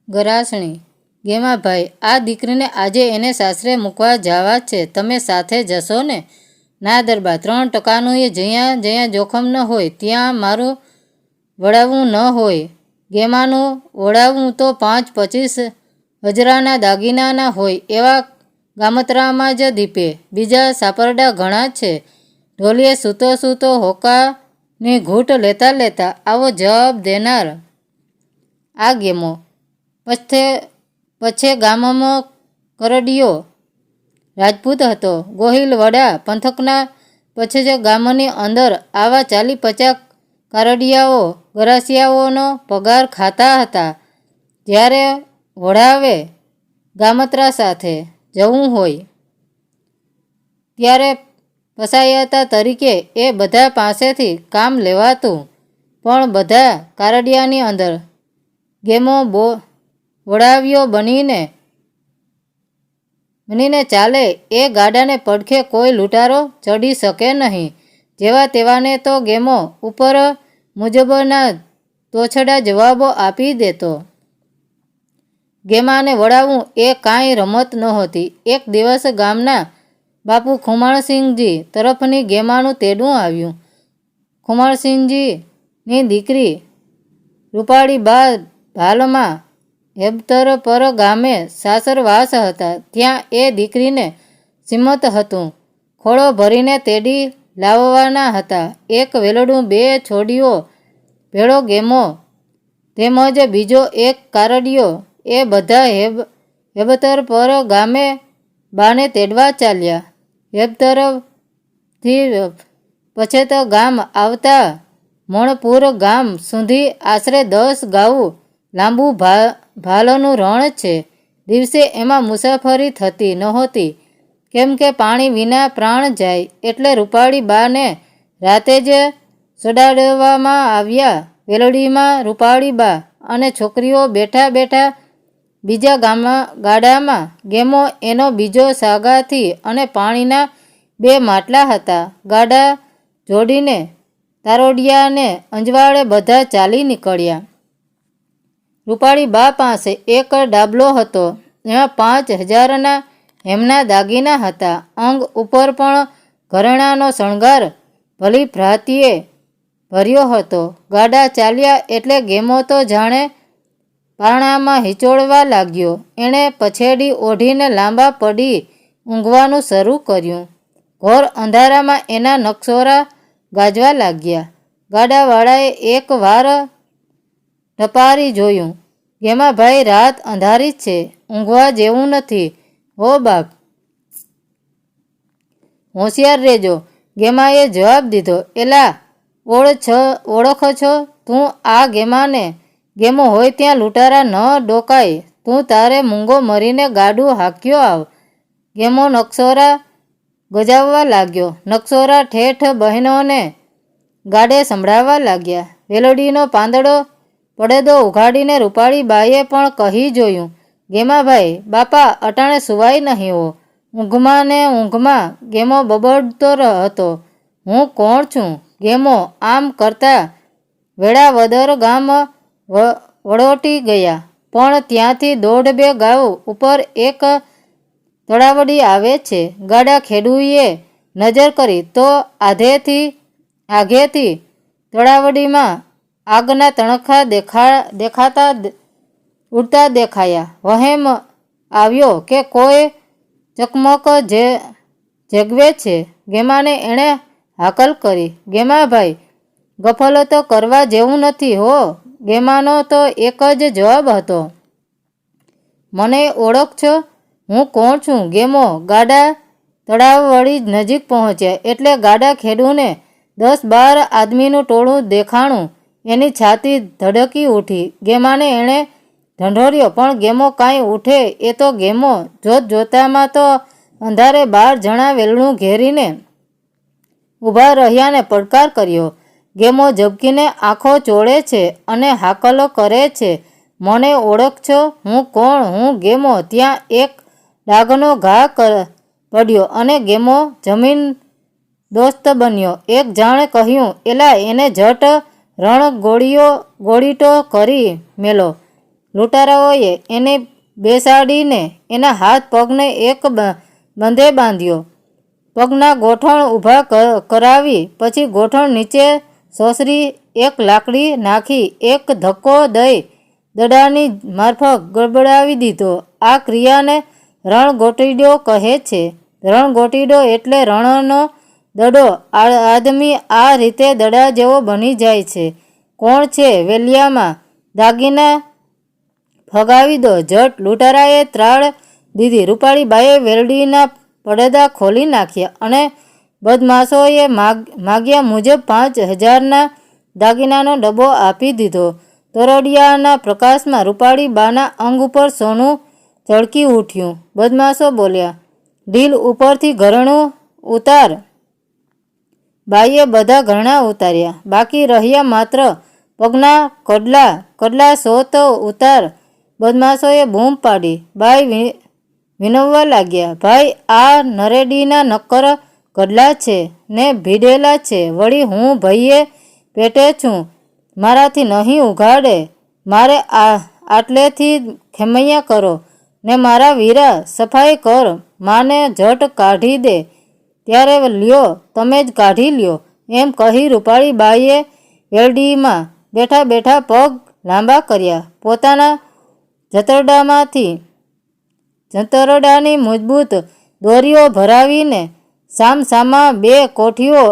ગરાસણી. ગેમાભાઈ, આ દીકરીને આજે એને સાસરે મૂકવા જવા છે, તમે સાથે જશો ને? ના દરબા, 3%નું એ જ્યાં જ્યાં જોખમ ન હોય ત્યાં મારું વળાવવું ન હોય. ગેમાનું વળાવવું તો 5-25 હજરાના દાગીનાના હોય એવા ગામતરામાં જ દીપે. બીજા સાપરડા ઘણા છે. ઢોલીએ સૂતો સૂતો હોકાની ઘૂંટ લેતા લેતા આવો જવાબ દેનાર આ ગેમો. પછે ગામમાં કરડિયો રાજપૂત હતો. ગોહિલવાડા પંથકના પછે જ ગામની અંદર આવા 40-50 કારડિયાઓ ગરાસિયાઓનો પગાર ખાતા હતા. જ્યારે વઢાવે ગામત્રા સાથે જવું હોય ત્યારે પસાયતા તરીકે એ બધા પાસેથી કામ લેવાતું. પણ બધા કારડિયાની અંદર ગેમો વડાવ્યો બનીને ચાલે એ ગાડાને પડખે કોઈ લૂંટારો ચડી શકે નહીં. જેવા તેવાને તો ગેમો ઉપર મુજબના તોછડા જવાબો આપી દેતો. ગેમાને વળાવવું એ કાંઈ રમત નહોતી. એક દિવસ ગામના બાપુ ખુમાણસિંહજી તરફની ગેમાનું તેડું આવ્યું. ખુમાણસિંહજીની દીકરી રૂપાળીબા ભાલમાં હેબતર પર ગામે સાસરવાસ હતા. ત્યાં એ દીકરીને સિમત હતું. ખોળો ભરીને તેડી લાવવાના હતા. એક વેલડું 2 છોડીઓ ભેળો ગેમો તેમજ બીજો એક કારડિયો એ બધા હેબતર પર ગામે બાને તેડવા ચાલ્યા. હેબતરથી પછેત ગામ આવતા મણપુર ગામ સુધી આશરે 10 ગાઉ લાંબુ ભાલનું રણ છે. દિવસે એમાં મુસાફરી થતી નહોતી, કેમ કે પાણી વિના પ્રાણ જાય. એટલે રૂપાળી બાને રાતે જ ચડાડવામાં આવ્યા. વેલડીમાં રૂપાળી બા અને છોકરીઓ બેઠા બેઠા બીજા ગાડામાં ગેમો એનો બીજો સાગાથી અને પાણીના 2 માટલા હતા. ગાડા જોડીને તારોડિયાને અંજવાળે બધા ચાલી નીકળ્યા. રૂપાળી બા પાસે એક ડાબલો હતો. એમાં 5000ના હેમના દાગીના હતા. અંગ ઉપર પણ ઘરેણાંનો શણગાર ભલી ભ્રાંતિએ ભર્યો હતો. ગાડા ચાલ્યા એટલે ગેમો તો જાણે પારણામાં હિંચોળવા લાગ્યો. એણે પછેડી ઓઢીને લાંબા પડી ઊંઘવાનું શરૂ કર્યું. ઘોર અંધારામાં એના નક્ષોરા ગાજવા લાગ્યા. ગાડાવાળાએ એક વાર ટપારી જોયું. ગેમાભાઈ, રાત અંધારી છે, ઊંઘવા જેવું નથી હો બાપ, હોશિયાર રહેજો. ગેમાએ જવાબ દીધો, એલા ઓળખ છો તું આ ગેમાને? ગેમો હોય ત્યાં લૂંટારા ન ડોકાય. તું તારે મૂંગો મરીને ગાડું હાંક્યો આવ. ગેમો નક્ષોરા ગજાવવા લાગ્યો. નક્ષોરા ઠેઠ બહેનોને ગાડે સંભળાવવા લાગ્યા. વેલડીનો પાંદડો પડેદો ઉઘાડીને રૂપાળી બાઈએ પણ કહી જોયું, ગેમાભાઈ, બાપા અટાણે સુવાય નહીં હો. ઊંઘમાં ને ઊંઘમાં ગેમો બબડતો હતો, હું કોણ છું? ગેમો આમ કરતા વેળાવદર ગામ વળોટી ગયા. પણ ત્યાંથી 1.5-2 ગાઉ ઉપર એક તળાવડી આવે છે. ગાડા ખેડૂએ નજર કરી તો આગેથી તળાવડીમાં આગના તણખા દેખાતા ઉડતા દેખાયા. વહેમ આવ્યો કે કોઈ ચકમક જગવે છે. ગેમાને એણે હાકલ કરી, ગેમાભાઈ, ગફલત કરવા જેવું નથી હો. ગેમાનો તો એક જ જવાબ હતો, મને ઓળખ છો? હું કોણ છું? ગેમો ગાડા તળાવવાળી નજીક પહોંચ્યા એટલે ગાડા ખેડૂને 10-12 આદમીનું ટોળું દેખાણું. એની છાતી ધડકી ઉઠી. ગેમાને એણે ઢંઢોર્યો, પણ ગેમો કાંઈ ઉઠે એ તો ગેમો જોતજોતામાં તો અંધારે 12 જણા વેલણું ઘેરીને ઊભા રહ્યાને પડકાર કર્યો. ગેમો ઝબકીને આંખો ચોળે છે અને હાકલો કરે છે, મને ઓળખ છો? હું કોણ? હું ગેમો. ત્યાં એક ડાઘનો ઘા પડ્યો અને ગેમો જમીન દોસ્ત બન્યો. એક જાણે કહ્યું, એલા એને જટ રણ ગોળીટો કરી મેલો. લૂંટારાઓએ એને બેસાડીને એના હાથ પગને એક બંધે બાંધ્યો. પગના ગોઠણ ઊભા કરાવી પછી ગોઠણ નીચે સોસરી એક લાકડી નાખી એક ધક્કો દઈ દડાની મારફત ગડબડાવી દીધો. આ ક્રિયાને રણગોટીડો કહે છે. રણગોટીડો એટલે રણનો દડો. આદમી આ રીતે દડા જેવો બની જાય છે. કોણ છે વેલિયામાં? દાગીના ફગાવી દો ઝટ. લૂંટારાએ ત્રાળ દીધી. રૂપાળીબાઈએ વેલડીના પડદા ખોલી નાખ્યા અને બદમાશોએ માગ્યા મુજબ 5,000ના દાગીનાનો ડબ્બો આપી દીધો. તોરડિયાના પ્રકાશમાં રૂપાળીબાના અંગ ઉપર સોનું ચળકી ઉઠ્યું. બદમાશો બોલ્યા, ઢીલ ઉપરથી ઘરેણું ઉતાર. બાઈએ બધા ઘરેણાં ઉતાર્યા. બાકી રહ્યા માત્ર પગના કડલા સો તો ઉતાર. બદમાશોએ બૂમ પાડી. બાઈ વિનવવા લાગ્યા, ભાઈ આ નરેડીના નક્કર કડલા છે ને ભીડેલા છે. વળી હું ભઈએ પેટે છું, મારાથી નહીં ઉઘાડે. મારે આટલેથી ખેમૈયા કરો ને મારા વીરા સફાઈ કર. માને ઝટ કાઢી દે. ત્યારે લ્યો તમે જ કાઢી લ્યો. એમ કહી રૂપાળીબાઈએ વેલડીમાં બેઠા બેઠા પગ લાંબા કર્યા. પોતાના જતરડાની મજબૂત દોરીઓ ભરાવીને સામસામા બે કોળીઓ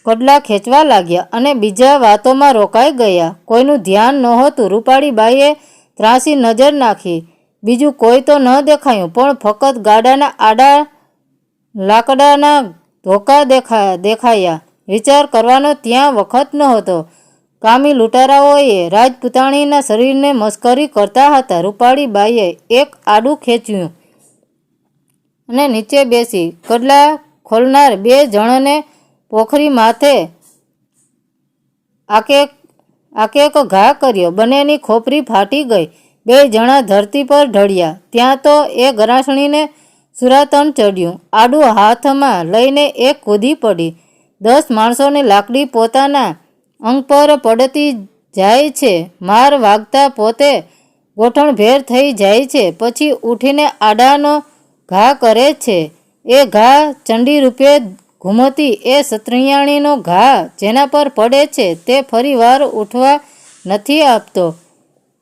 કડલા ખેંચવા લાગ્યા અને બીજા વાતોમાં રોકાઈ ગયા. કોઈનું ધ્યાન નહોતું. રૂપાળીબાઈએ ત્રાસી નજર નાખી. બીજું કોઈ તો ન દેખાયું, પણ ફક્ત ગાડાના આડા લાકડાના ધોકા દેખાયા. વિચાર કરવાનો ત્યાં વખત નહોતો. કામી લૂંટારાઓએ રાજપૂતાણીના શરીરને મસ્કરી કરતા હતા. રૂપાળીબાઈએ એક આડું ખેંચ્યું અને નીચે બેસી કડલા ખોલનાર 2 જણને પોખરી માથે આકેક ઘા કર્યો. બંનેની ખોપરી ફાટી ગઈ. 2 જણા ધરતી પર ઢળ્યા. ત્યાં તો એ ગરાસણીને સુરાતન ચડ્યું. આડું હાથમાં લઈને એક કૂદી પડી. 10 માણસોની લાકડી પોતાના અંગ પર પડતી જાય છે. માર વાગતા પોતે ગોઠણભેર થઈ જાય છે. પછી ઉઠીને આડાનો ઘા કરે છે. એ ઘા ચંડી રૂપે ઘૂમતી એ સત્રિયાણીનો ઘા જેના પર પડે છે તે ફરી વાર ઉઠવા નથી આપતો.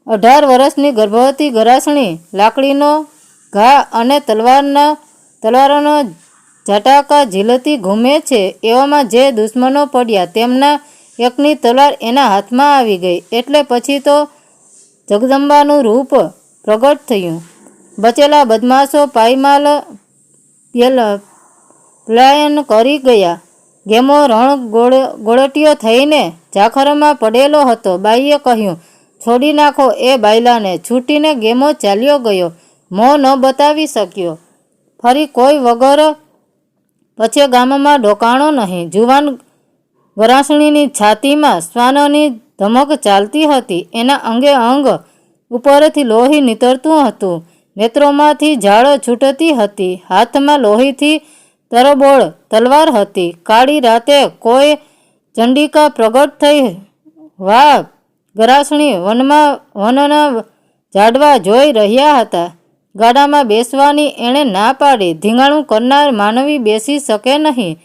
18 વર્ષની ગર્ભવતી ગરાસણી લાકડીનો ઘા અને તલવારોનો ઝટાકા ઝીલતી ઘૂમે છે. એવામાં જે દુશ્મનો પડ્યા તેમના એકની તલવાર એના હાથમાં આવી ગઈ. એટલે પછી તો જગદંબાનું રૂપ પ્રગટ થયું. બચેલા બદમાશો પાયમાલ પલાયન કરી ગયા. ગેમો ગોળટીયો થઈને ઝાખરમાં પડેલો હતો. બાઈએ કહ્યું, છોડી નાખો એ બાયલાને. છૂટીને ગેમો ચાલ્યો ગયો. મોં ન બતાવી શક્યો. ફરી કોઈ વગર પછી ગામમાં ડોકાણો નહીં. જુવાન ગરાસણીની છાતીમાં શ્વાનની ધમક ચાલતી હતી. એના અંગે અંગ ઉપરથી લોહી નીતરતું હતું. નેત્રોમાંથી ઝાળ છૂટતી હતી. હાથમાં લોહીથી તરબોળ તલવાર હતી. કાળી રાતે કોઈ ચંડિકા પ્રગટ થઈ. વાહ! ગરાસણી વનના ઝાડવા જોઈ રહ્યા હતા. ગાડામાં બેસવાની એણે ના પાડી. ધીંગાણું કરનાર માનવી બેસી શકે નહીં.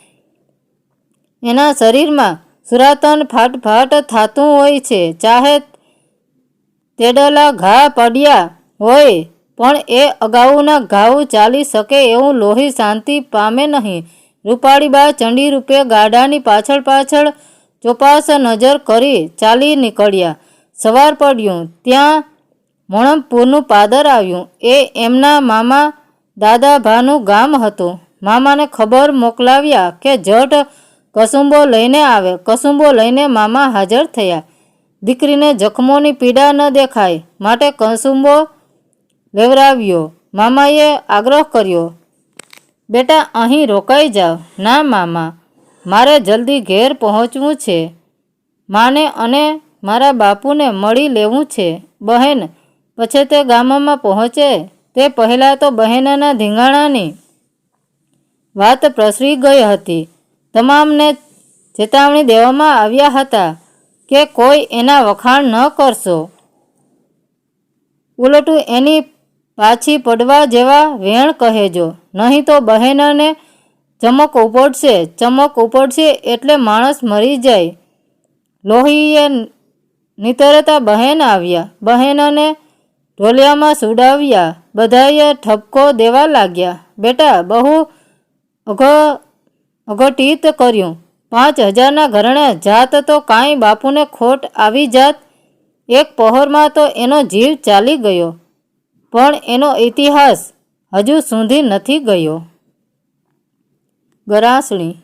એના શરીરમાં સુરાતન ફાટફાટ થાતું હોય છે. ચાહે તેડલા ઘા પડ્યા હોય પણ એ અગાઉના ઘાવ ચાલી શકે એવું લોહી શાંતિ પામે નહીં. રૂપાળીબા ચંડી રૂપે ગાડાની પાછળ ચોપાસ નજર કરી ચાલી નીકળ્યા. સવાર પડ્યું ત્યાં મણમપુરનું પાદર આવ્યું. એ એમના મામા દાદાભાનું ગામ હતું. મામાને ખબર મોકલાવ્યા કે ઝટ કસુંબો લઈને આવે. કસુંબો લઈને મામા હાજર થયા. દીકરીને જખમોની પીડા ન દેખાય માટે કસુંબો લેવરાવ્યો. મામાએ આગ્રહ કર્યો, બેટા અહીં રોકાઈ જાવ. ના મામા, મારે જલ્દી ઘેર પહોંચવું છે. માને અને મારા બાપુને મળી લેવું છે. બહેન પછી તે ગામમાં પહોંચે તે પહેલાં તો બહેનના ધીંગાણાની વાત પ્રસરી ગઈ હતી. તમામને ચેતવણી દેવામાં આવ્યા હતા કે કોઈ એના વખાણ ન કરશો. ઉલટું એની પાછી પડવા જેવા વેણ કહેજો, નહીં તો બહેનને ચમક ઉપડશે. ચમક ઉપડશે એટલે માણસ મરી જાય. લોહીએ નીતરતા બહેન આવ્યા. બહેનને ઢોલિયામાં સુડાવ્યા. બધાએ ઠપકો દેવા લાગ્યા. બેટા બહુ અઘટિત કર્યું. 5,000ના ઘરેણા જાત તો કાંઈ બાપુને ખોટ આવી જાત. એક પહોરમાં તો એનો જીવ ચાલી ગયો, પણ એનો ઇતિહાસ હજુ સુધી નથી ગયો. ગરાસણી.